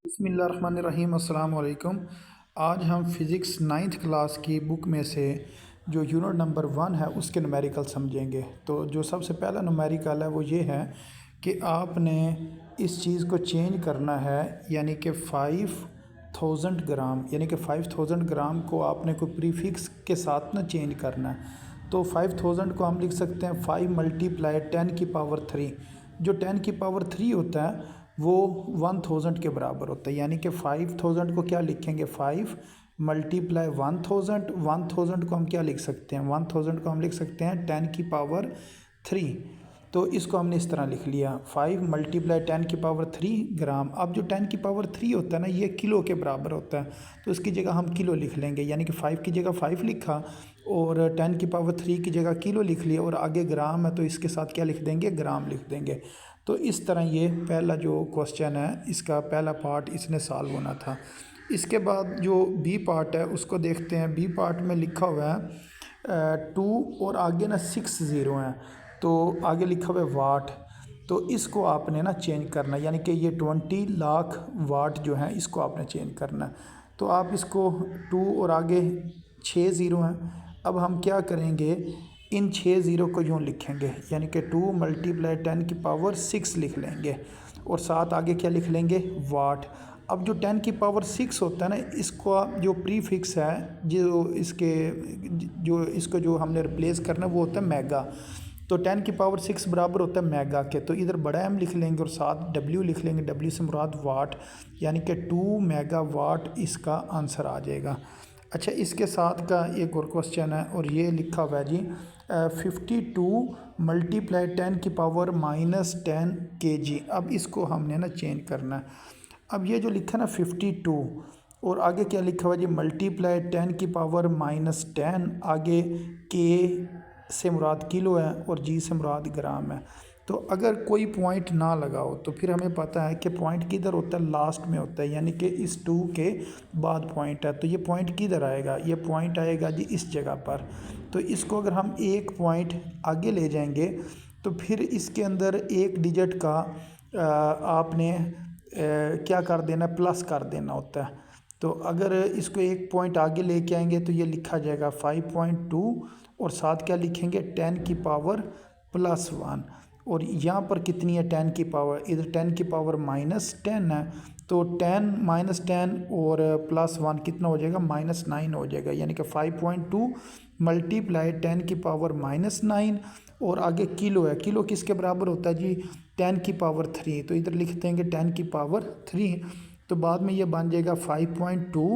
बिस्मिल्लाहिर्रहमानिर्रहीम अस्सलाम वालेकुम। आज हम फ़िज़िक्स नाइन्थ क्लास की बुक में से जो यूनिट नंबर 1 है उसके न्यूमेरिकल समझेंगे। तो जो सबसे पहला न्यूमेरिकल है वो ये है कि आपने इस चीज़ को चेंज करना है, यानी कि 5000 ग्राम, यानी कि 5000 ग्राम को आपने कोई प्रीफिक्स के साथ ना चेंज करना है। तो 5000 को हम लिख सकते हैं 5 मल्टीप्लाई 10 की पावर 3। जो 10 की पावर 3 होता है वो 1000 के बराबर होता है, यानी कि 5000 को क्या लिखेंगे, 5 मल्टीप्लाई 1000 को हम क्या लिख सकते हैं, 1000 को हम लिख सकते हैं 10 की पावर 3। तो इसको हमने इस तरह लिख लिया 5 मल्टीप्लाई 10 की पावर 3 ग्राम। अब जो 10 की पावर 3 होता है ना, ये किलो के बराबर होता है, तो इसकी जगह हम किलो लिख लेंगे, यानी कि 5 की जगह 5 लिखा और 10 की पावर 3 की जगह किलो लिख लिया, और आगे ग्राम है तो इसके साथ क्या लिख देंगे, ग्राम लिख देंगे। तो इस तरह ये पहला जो क्वेश्चन है इसका पहला पार्ट इसने सॉल्व होना था। इसके बाद जो बी पार्ट है उसको देखते हैं। बी पार्ट में लिखा हुआ है 2 और आगे ना 6 ज़ीरो हैं, तो आगे लिखा हुआ है वाट। तो इसको आपने ना चेंज करना है, यानी कि ये 20 लाख वाट जो है इसको आपने चेंज करना है। तो आप इसको 2 और आगे 6 ज़ीरो हैं, अब हम क्या करेंगे, इन 6 ज़ीरो को यूँ लिखेंगे, यानी कि 2 मल्टीप्लाई 10 की पावर 6 लिख लेंगे और साथ आगे क्या लिख लेंगे, वाट। अब जो 10 की पावर 6 होता है ना, इसका जो प्रीफिक्स है, जो इसको जो हमने रिप्लेस करना है वो होता है मेगा। तो 10 की पावर 6 बराबर होता है मेगा के, तो इधर बड़ा एम लिख लेंगे और साथ डब्ल्यू लिख लेंगे, डब्ल्यू से मुराद वाट, यानी कि 2 मेगा वाट इसका आंसर आ जाएगा। अच्छा, इसके साथ का एक और क्वेश्चन है और ये लिखा हुआ है जी 52 मल्टीप्लाई 10 की पावर -10 kg। अब इसको हमने ना चेंज करना है। अब ये जो लिखा ना 52 और आगे क्या लिखा हुआ जी, मल्टीप्लाई 10 की पावर -10, आगे के से मुराद किलो है और जी से मुराद ग्राम है। तो अगर कोई पॉइंट ना लगाओ तो फिर हमें पता है कि पॉइंट किधर होता है, लास्ट में होता है, यानी कि इस 2 के बाद पॉइंट है। तो ये पॉइंट किधर आएगा, ये पॉइंट आएगा जी इस जगह पर। तो इसको अगर हम एक पॉइंट आगे ले जाएंगे तो फिर इसके अंदर एक डिजिट का आपने क्या कर देना, प्लस कर देना होता है। तो अगर इसको एक पॉइंट आगे लेके आएंगे तो ये लिखा जाएगा 5.2 और साथ क्या लिखेंगे, 10 की पावर +1। और यहाँ पर कितनी है 10 की पावर, इधर 10 की पावर -10 है, तो 10 -10 और +1 कितना हो जाएगा, -9 हो जाएगा, यानी कि 5.2 मल्टीप्लाई 10 की पावर -9 और आगे किलो है। किलो किसके बराबर होता है जी, 10 की पावर 3, तो इधर लिख देंगे 10 की पावर 3। तो बाद में ये बन जाएगा 5.2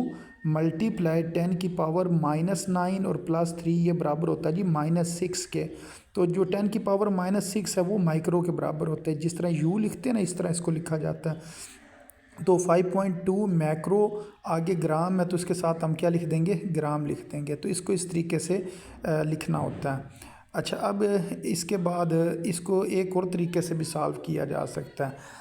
मल्टीप्लाई 10 की पावर -9 और +3, ये बराबर होता है जी -6 के। तो जो 10 की पावर -6 है वो माइक्रो के बराबर होता है, जिस तरह यू लिखते हैं ना इस तरह इसको लिखा जाता है। तो 5.2 मैक्रो, आगे ग्राम है तो इसके साथ हम क्या लिख देंगे, ग्राम लिख देंगे। तो इसको इस तरीके से लिखना होता है। अच्छा, अब इसके बाद इसको एक और तरीके से भी सॉल्व किया जा सकता है।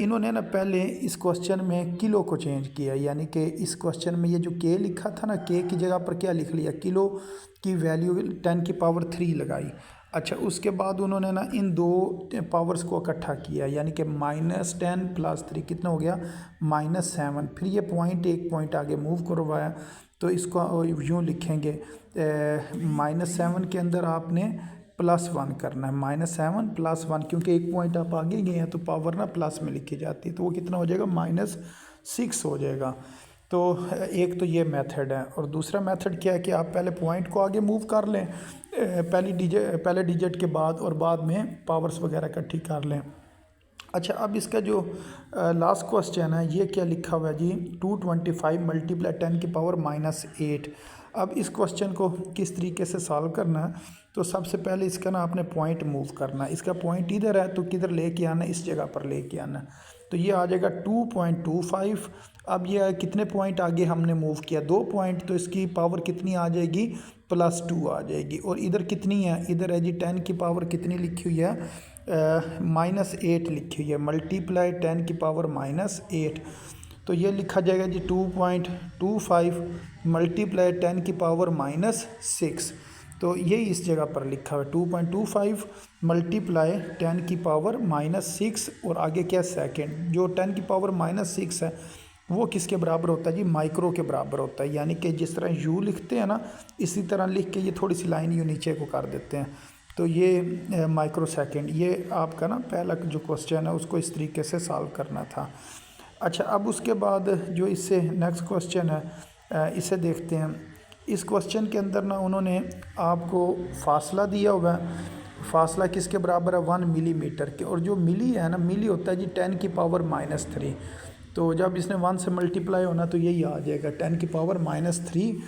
इन्होंने ना पहले इस क्वेश्चन में किलो को चेंज किया, यानी कि इस क्वेश्चन में ये जो के लिखा था ना, के की जगह पर क्या लिख लिया, किलो की वैल्यू 10 की पावर 3 लगाई। अच्छा, उसके बाद उन्होंने ना इन दो पावर्स को इकट्ठा किया, यानी कि -10 + 3 कितना हो गया, -7। फिर ये पॉइंट एक पॉइंट आगे मूव करवाया, तो इसको यूँ लिखेंगे -7 के अंदर आपने +1 करना है, -7 +1, क्योंकि एक पॉइंट आप आगे गए हैं तो पावर ना प्लस में लिखी जाती है, तो वो कितना हो जाएगा, -6 हो जाएगा। तो एक तो ये मेथड है, और दूसरा मेथड क्या है कि आप पहले पॉइंट को आगे मूव कर लें पहले डिजिट के बाद, और बाद में पावर्स वगैरह इकट्ठी कर लें। अच्छा, अब इसका जो लास्ट क्वेश्चन है ये क्या लिखा हुआ है जी, 225 मल्टीप्लाई 10 की पावर -8। अब इस क्वेश्चन को किस तरीके से सॉल्व करना है, तो सबसे पहले इसका ना आपने पॉइंट मूव करना है। इसका पॉइंट इधर है तो किधर लेके आना है, इस जगह पर लेके आना है, तो ये आ जाएगा 2.25। अब ये कितने पॉइंट आगे हमने मूव किया, 2 पॉइंट, तो इसकी पावर कितनी आ जाएगी, +2 आ जाएगी। और इधर कितनी है, इधर है जी 10 की पावर कितनी लिखी हुई है, -8 लिखी हुई है, मल्टीप्लाई 10 की पावर -8। तो ये लिखा जाएगा जी 2.25 मल्टीप्लाई 10 की पावर -6। तो यही इस जगह पर लिखा हुआ है 2.25 मल्टीप्लाई 10 की पावर -6 और आगे क्या सेकंड। जो 10 की पावर -6 है वो किसके बराबर होता है जी, माइक्रो के बराबर होता है। यानी कि जिस तरह यू लिखते हैं ना, इसी तरह लिख के ये थोड़ी सी लाइन यू नीचे को कर देते हैं, तो ये माइक्रो सेकंड। ये आपका ना पहला जो क्वेश्चन है उसको इस तरीके से सॉल्व करना था। अच्छा, अब उसके बाद जो इससे नेक्स्ट क्वेश्चन है इसे देखते हैं। इस क्वेश्चन के अंदर ना उन्होंने आपको फासला दिया हुआ है। फासला किसके बराबर है, 1 मिलीमीटर के। और जो मिली है ना, मिली होता है जी 10 की पावर -3। तो जब इसने 1 से मल्टीप्लाई होना तो यही आ जाएगा 10 की पावर -3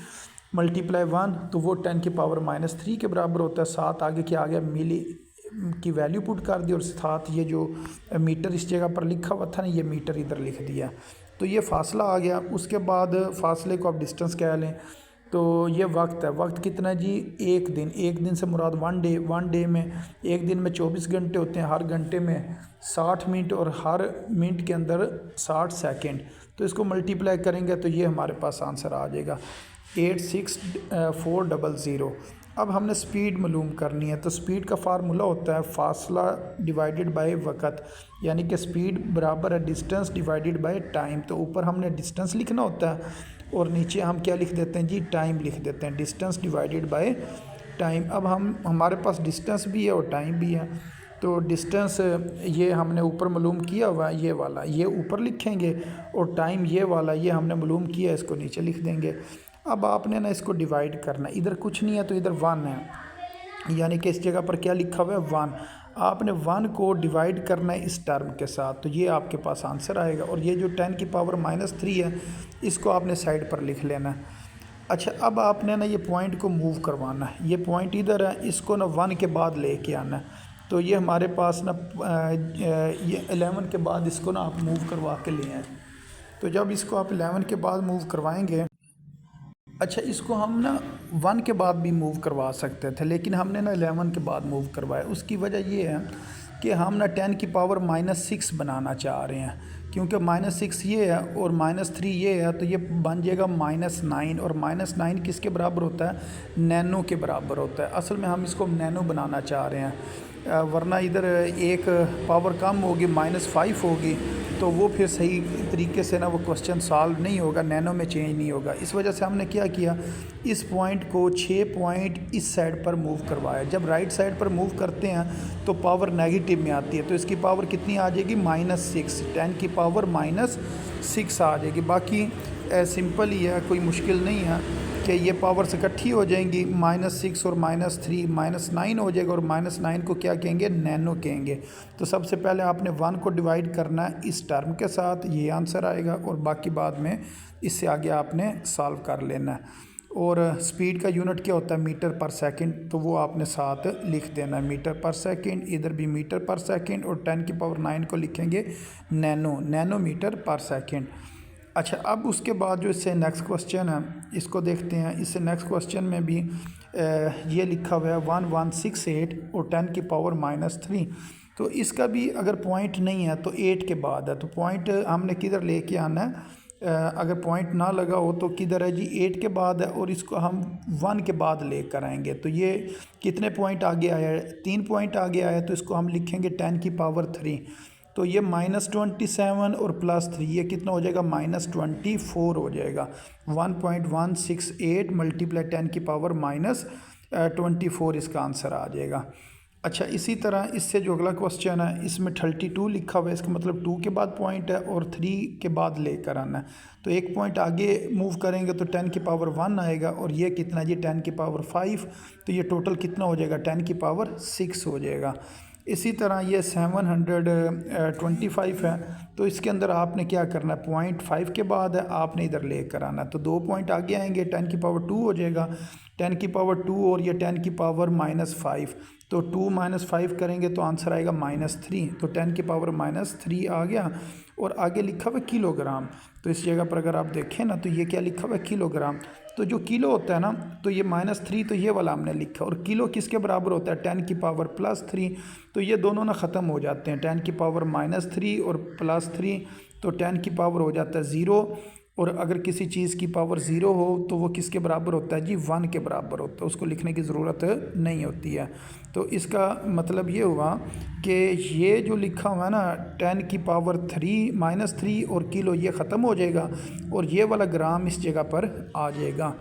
मल्टीप्लाई 1, तो वो 10 की पावर -3 के बराबर होता है। 7 आगे क्या आ गया, मिली की वैल्यू पुट कर दी और साथ ये जो मीटर इस जगह पर लिखा हुआ था ना, ये मीटर इधर लिख दिया, तो ये फासला आ गया। उसके बाद फासले को आप डिस्टेंस कह लें, तो ये वक्त है। वक्त कितना है जी, एक दिन। एक दिन से मुराद 1 डे। 1 डे में एक दिन में 24 घंटे होते हैं, हर घंटे में 60 मिनट और हर मिनट के अंदर 60 सेकंड। तो इसको मल्टीप्लाई करेंगे तो ये हमारे पास आंसर आ जाएगा 86400। अब हमने स्पीड मालूम करनी है, तो स्पीड का फार्मूला होता है फासला डिवाइडेड बाय वक़्त, यानी कि स्पीड बराबर है डिस्टेंस डिवाइडेड बाय टाइम। तो ऊपर हमने डिस्टेंस लिखना होता है और नीचे हम क्या लिख देते हैं जी, टाइम लिख देते हैं, डिस्टेंस डिवाइडेड बाय टाइम। अब हमारे पास डिस्टेंस भी है और टाइम भी है। तो डिस्टेंस ये हमने ऊपर मालूम किया हुआ है, ये वाला ये ऊपर लिखेंगे, और टाइम ये वाला ये हमने मालूम किया है, इसको नीचे लिख देंगे। अब आपने ना इसको डिवाइड करना है, इधर कुछ नहीं है तो इधर 1 है, यानी कि इस जगह पर क्या लिखा हुआ है 1। आपने 1 को डिवाइड करना है इस टर्म के साथ, तो ये आपके पास आंसर आएगा। और ये जो 10 की पावर -3 है इसको आपने साइड पर लिख लेना है। अच्छा, अब आपने ना ये पॉइंट को मूव करवाना है, ये पॉइंट इधर है, इसको ना 1 के बाद लेके आना है। तो ये हमारे पास ना ये 11 के बाद इसको ना आप मूव करवा के ले आए। तो जब इसको आप 11 के बाद मूव करवाएंगे, अच्छा इसको हम ना 1 के बाद भी मूव करवा सकते थे, लेकिन हमने ना 11 के बाद मूव करवाया। उसकी वजह ये है कि हम ना 10 की पावर -6 बनाना चाह रहे हैं, क्योंकि -6 ये है और -3 ये है, तो ये बन जाएगा -9। और -9 किसके बराबर होता है, नैनो के बराबर होता है। असल में हम इसको नैनो बनाना चाह रहे हैं, वरना इधर एक पावर कम होगी -5 होगी, तो वो फिर सही तरीके से ना वो क्वेश्चन सॉल्व नहीं होगा, नैनो में चेंज नहीं होगा। इस वजह से हमने क्या किया, इस पॉइंट को 6 पॉइंट इस साइड पर मूव करवाया। जब राइट साइड पर मूव करते हैं तो पावर नेगेटिव में आती है, तो इसकी पावर कितनी आ जाएगी, -6। 10 की पावर -6 आ जाएगी। बाकी सिंपल ही है, कोई मुश्किल नहीं है कि ये पावर्स इकट्ठी हो जाएंगी, -6 और -3 -9 हो जाएगा, और -9 को क्या कहेंगे, नैनो कहेंगे। तो सबसे पहले आपने 1 को डिवाइड करना है इस टर्म के साथ, ये आंसर आएगा, और बाकी बाद में इससे आगे आपने सॉल्व कर लेना है। और स्पीड का यूनिट क्या होता है, मीटर पर सेकंड, तो वो आपने साथ लिख देना है, मीटर पर सेकंड, इधर भी मीटर पर सेकंड, और 10 की पावर 9 को लिखेंगे नैनोमीटर पर सेकंड। अच्छा, अब उसके बाद जो इससे नेक्स्ट क्वेश्चन है इसको देखते हैं। इससे नेक्स्ट क्वेश्चन में भी ये लिखा हुआ है 1168 और 10 की पावर -3। तो इसका भी अगर पॉइंट नहीं है तो 8 के बाद है, तो पॉइंट हमने किधर लेके आना है, अगर पॉइंट ना लगा हो तो किधर है जी, 8 के बाद है, और इसको हम 1 के बाद लेकर आएंगे। तो ये कितने पॉइंट आगे आया है, 3 पॉइंट आगे आया है, तो इसको हम लिखेंगे 10 की पावर 3। तो ये -27 और +3 ये कितना हो जाएगा, -24 हो जाएगा। 1.168 मल्टीप्लाई 10 की पावर -24 इसका आंसर आ जाएगा। अच्छा, इसी तरह इससे जो अगला क्वेश्चन है इसमें 32 लिखा हुआ है, इसका मतलब 2 के बाद पॉइंट है और 3 के बाद लेकर आना है। तो एक पॉइंट आगे मूव करेंगे तो 10 की पावर 1 आएगा, और ये कितना जी, 10 की पावर 5, तो ये टोटल कितना हो जाएगा, 10 की पावर 6 हो जाएगा। इसी तरह ये 725 है, तो इसके अंदर आपने क्या करना है, पॉइंट 5 के बाद है, आपने इधर लेकर आना है। तो 2 पॉइंट आगे आएंगे, 10 की पावर 2 हो जाएगा, 10 की पावर 2 और ये 10 की पावर -5, तो 2 - 5 करेंगे तो आंसर आएगा -3। तो 10 की पावर -3 आ गया, और आगे लिखा हुआ किलोग्राम। तो इस जगह पर अगर आप देखें ना, तो ये क्या लिखा हुआ है, किलोग्राम। तो जो किलो होता है ना, तो ये -3 तो ये वाला हमने लिखा, और किलो किसके बराबर होता है, 10 की पावर +3। तो ये दोनों ना ख़त्म हो जाते हैं, 10 की पावर -3 और +3, तो 10 की पावर हो जाता है 0, और अगर किसी चीज़ की पावर ज़ीरो हो तो वो किसके बराबर होता है जी, 1 के बराबर होता है, उसको लिखने की ज़रूरत नहीं होती है। तो इसका मतलब ये हुआ कि ये जो लिखा हुआ है ना 10 की पावर 3 -3 और किलो, ये ख़त्म हो जाएगा और ये वाला ग्राम इस जगह पर आ जाएगा।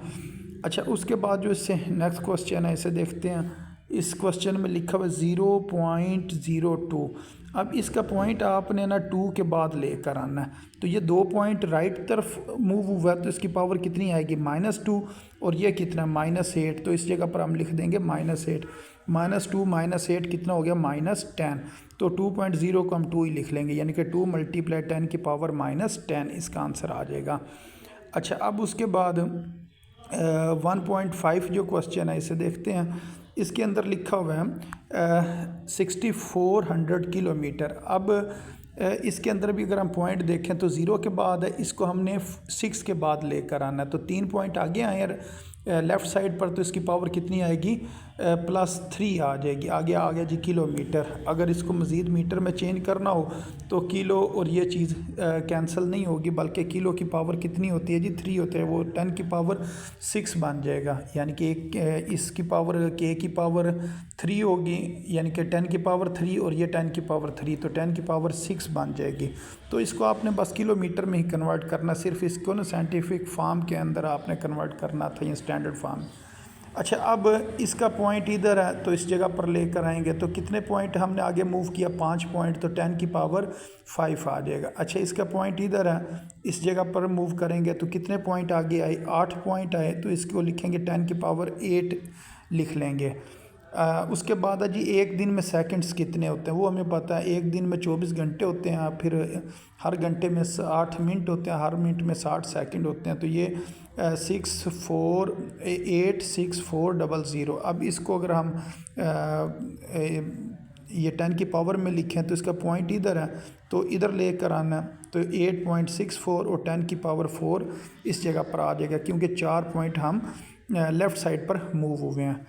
अच्छा, उसके बाद जो इससे नेक्स्ट क्वेश्चन है इसे देखते हैं। इस क्वेश्चन में लिखा हुआ 0.02। अब इसका पॉइंट आपने ना 2 के बाद लेकर आना है। तो ये 2 पॉइंट राइट तरफ मूव हुआ है तो इसकी पावर कितनी आएगी, -2, और ये कितना -8। तो इस जगह पर हम लिख देंगे -8। -2 -8 कितना हो गया, -10। तो 2.0 को हम 2 ही लिख लेंगे, यानी कि 2 × 10 की पावर -10 इसका आंसर आ जाएगा। अच्छा, अब उसके बाद 1.5 जो क्वेश्चन है इसे देखते हैं। इसके अंदर लिखा हुआ है 6400 किलोमीटर। अब इसके अंदर भी अगर हम पॉइंट देखें तो 0 के बाद है, इसको हमने 6 के बाद लेकर आना है। तो 3 पॉइंट आगे आए यार लेफ़्ट साइड पर, तो इसकी पावर कितनी आएगी, +3 आ जाएगी। आगे आ गया जी किलोमीटर। अगर इसको मज़ीद मीटर में चेंज करना हो तो किलो और ये चीज़ कैंसिल नहीं होगी, बल्कि किलो की पावर कितनी होती है जी, 3 होते हैं, वो 10 की पावर 6 बन जाएगा। यानी कि इसकी पावर के की पावर 3 होगी, यानी कि 10 की पावर 3 और ये 10 की पावर 3, तो 10 की पावर 6 बन जाएगी। तो इसको आपने बस किलोमीटर में ही कन्वर्ट करना, सिर्फ इसको ना साइंटिफिक फॉर्म के अंदर आपने कन्वर्ट करना था, ये स्टैंडर्ड फॉर्म। अच्छा, अब इसका पॉइंट इधर है तो इस जगह पर लेकर आएंगे तो कितने पॉइंट हमने आगे मूव किया, 5 पॉइंट, तो 10 की पावर 5 आ जाएगा। अच्छा, इसका पॉइंट इधर है, इस जगह पर मूव करेंगे तो कितने पॉइंट आगे आए, 8 पॉइंट आए, तो इसको लिखेंगे 10 की पावर 8 लिख लेंगे। उसके बाद है जी एक दिन में सेकंड्स कितने होते हैं वो हमें पता है। एक दिन में 24 घंटे होते हैं, फिर हर घंटे में 60 मिनट होते हैं, हर मिनट में 60 सेकंड होते हैं। तो ये 6486400। अब इसको अगर हम ये 10 की पावर में लिखें तो इसका पॉइंट इधर है, तो इधर लेकर आना है। तो 8.64 और 10 की पावर 4 इस जगह पर आ जाएगा, क्योंकि 4 पॉइंट हम लेफ़्ट साइड पर मूव हुए हैं।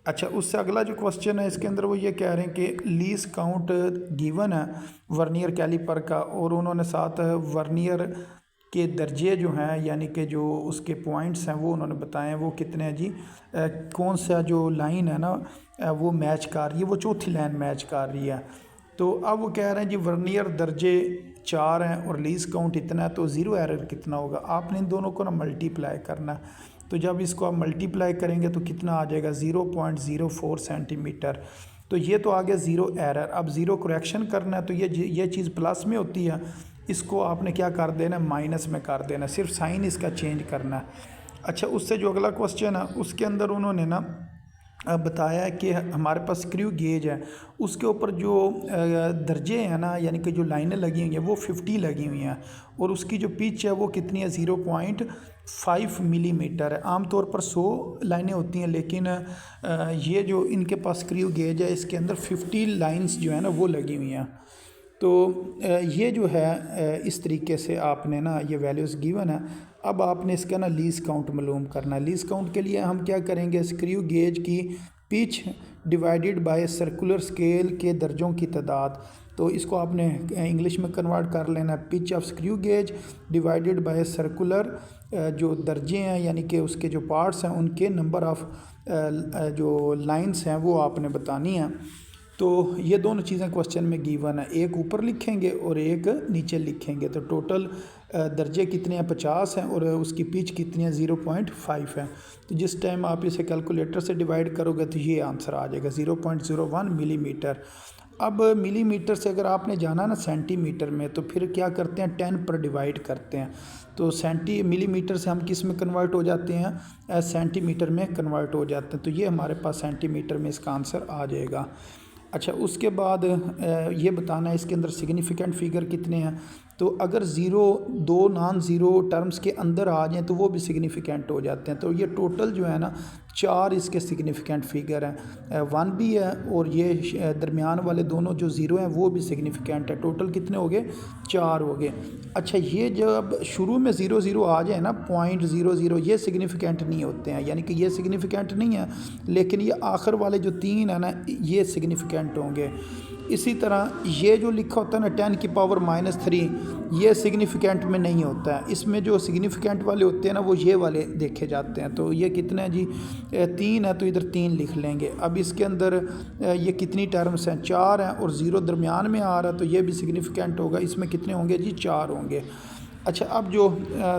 अच्छा, उससे अगला जो क्वेश्चन है इसके अंदर वो ये कह रहे हैं कि लीस्ट काउंट गिवन है वर्नियर कैलिपर का, और उन्होंने साथ वर्नियर के दर्जे जो हैं, यानी कि जो उसके पॉइंट्स हैं वो उन्होंने बताए हैं, वो कितने हैं जी, कौन सा जो लाइन है ना वो मैच कर रही है, वो चौथी लाइन मैच कर रही है। तो अब वो कह रहे हैं जी वर्नियर दर्जे 4 हैं और लीस्ट काउंट इतना है, तो ज़ीरो एरर कितना होगा। आपने इन दोनों को ना मल्टीप्लाई करना है। तो जब इसको आप मल्टीप्लाई करेंगे तो कितना आ जाएगा, 0.04 सेंटीमीटर। तो ये तो आ गया ज़ीरो एरर। अब ज़ीरो करेक्शन करना है तो ये चीज़ प्लस में होती है, इसको आपने क्या कर देना, माइनस में कर देना, सिर्फ साइन इसका चेंज करना है। अच्छा, उससे जो अगला क्वेश्चन है उसके अंदर उन्होंने ना बताया है कि हमारे पास स्क्रू गेज है, उसके ऊपर जो दर्जे हैं ना, यानी कि जो लाइनें लगी हुई हैं वो 50 लगी हुई हैं, और उसकी जो पिच है वो कितनी है, 0.5 मिलीमीटर है। आमतौर पर 100 लाइनें होती हैं, लेकिन ये जो इनके पास स्क्रू गेज है इसके अंदर 50 लाइंस जो है ना वो लगी हुई हैं। तो ये जो है इस तरीके से आपने ना ये वैल्यूज़ गिवन है। अब आपने इसका ना लीस्ट काउंट मालूम करना है। लीस्ट काउंट के लिए हम क्या करेंगे, स्क्रू गेज की pitch divided by circular scale के दर्जों की तादाद। तो इसको आपने इंग्लिश में कन्वर्ट कर लेना है, pitch of screw gauge divided by circular जो दर्जे हैं, यानी कि उसके जो पार्ट्स हैं उनके नंबर ऑफ़ जो लाइंस हैं वो आपने बतानी है। तो ये दोनों चीज़ें क्वेश्चन में गिवन है, एक ऊपर लिखेंगे और एक नीचे लिखेंगे। तो टोटल दर्जे कितने हैं, 50 हैं, और उसकी पिच कितनी है, 0.5 है। तो जिस टाइम आप इसे कैलकुलेटर से डिवाइड करोगे तो ये आंसर आ जाएगा 0.01 मिलीमीटर। अब मिलीमीटर से अगर आपने जाना ना सेंटीमीटर में, तो फिर क्या करते हैं, 10 पर डिवाइड करते हैं। तो मिलीमीटर से हम किस में कन्वर्ट हो जाते हैं, सेंटीमीटर में कन्वर्ट हो जाते हैं। तो ये हमारे पास सेंटीमीटर में इसका आंसर आ जाएगा। अच्छा, उसके बाद ये बताना है इसके अंदर सिग्निफिकेंट फिगर कितने हैं। तो अगर दो नॉन ज़ीरो टर्म्स के अंदर आ जाएं तो वो भी सिग्निफिकेंट हो जाते हैं। तो ये टोटल जो है ना 4 इसके सिग्निफिकेंट फिगर हैं, 1 भी है और ये दरमियान वाले दोनों जो ज़ीरो हैं वो भी सिग्निफिकेंट है। टोटल कितने हो गए, 4 हो गए। अच्छा, ये जब शुरू में 0 आ जाए ना, 0.00, ये सिग्निफिकेंट नहीं होते हैं, यानी कि ये सिग्निफिकेंट नहीं है, लेकिन ये आखिर वाले जो 3 है ना ये सिग्निफिकेंट होंगे। इसी तरह ये जो लिखा होता है ना 10 की पावर -3, ये सिग्निफिकेंट में नहीं होता है। इसमें जो सिग्निफिकेंट वाले होते हैं ना वो ये वाले देखे जाते हैं। तो ये कितने हैं जी, 3 है, तो इधर 3 लिख लेंगे। अब इसके अंदर ये कितनी टर्म्स हैं, 4 हैं, और 0 दरमियान में आ रहा है तो ये भी सिग्निफिकेंट होगा। इसमें कितने होंगे जी, 4 होंगे। अच्छा, अब जो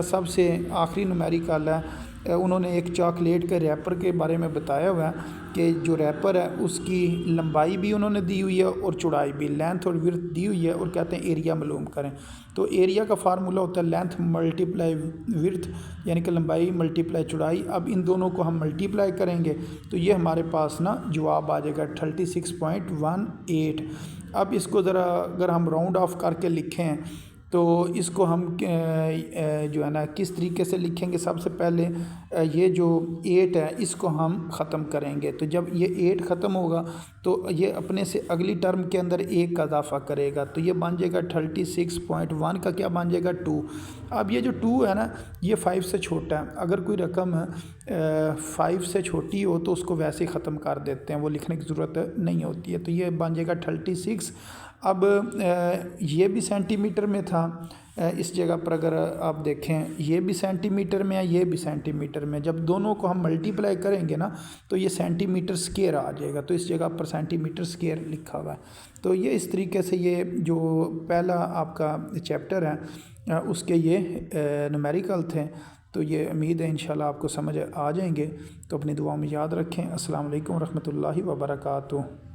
सबसे आखिरी न्यूमेरिकल है, उन्होंने एक चॉकलेट के रैपर के बारे में बताया हुआ है कि जो रैपर है उसकी लंबाई भी उन्होंने दी हुई है और चौड़ाई भी, लेंथ और विड्थ दी हुई है, और कहते हैं एरिया मालूम करें। तो एरिया का फार्मूला होता है लेंथ मल्टीप्लाई विड्थ, यानी कि लंबाई मल्टीप्लाई चौड़ाई। अब इन दोनों को हम मल्टीप्लाई करेंगे तो ये हमारे पास ना जवाब आ जाएगा 36.18। अब इसको ज़रा अगर हम राउंड ऑफ करके लिखें तो इसको हम जो है ना किस तरीके से लिखेंगे। सबसे पहले ये जो 8 है इसको हम ख़त्म करेंगे। तो जब ये 8 ख़त्म होगा तो ये अपने से अगली टर्म के अंदर 1 का इजाफा करेगा, तो ये बन जाएगा 36.1 का क्या बन जाएगा, 2। अब ये जो 2 है ना ये 5 से छोटा है। अगर कोई रकम 5 से छोटी हो तो उसको वैसे ही ख़त्म कर देते हैं, वो लिखने की ज़रूरत नहीं होती है। तो ये बन जाएगा 36। अब ये भी सेंटीमीटर में था, इस जगह पर अगर आप देखें ये भी सेंटीमीटर में है, ये भी सेंटीमीटर में। जब दोनों को हम मल्टीप्लाई करेंगे ना तो ये सेंटीमीटर स्क्वायर आ जाएगा, तो इस जगह पर सेंटीमीटर स्क्वायर लिखा हुआ है। तो ये इस तरीके से ये जो पहला आपका चैप्टर है उसके ये न्यूमेरिकल थे। तो ये उम्मीद है इंशाल्लाह आपको समझ आ जाएंगे। तो अपनी दुआ में याद रखें। अस्सलाम वालेकुम रहमतुल्लाहि व बरकातुहू।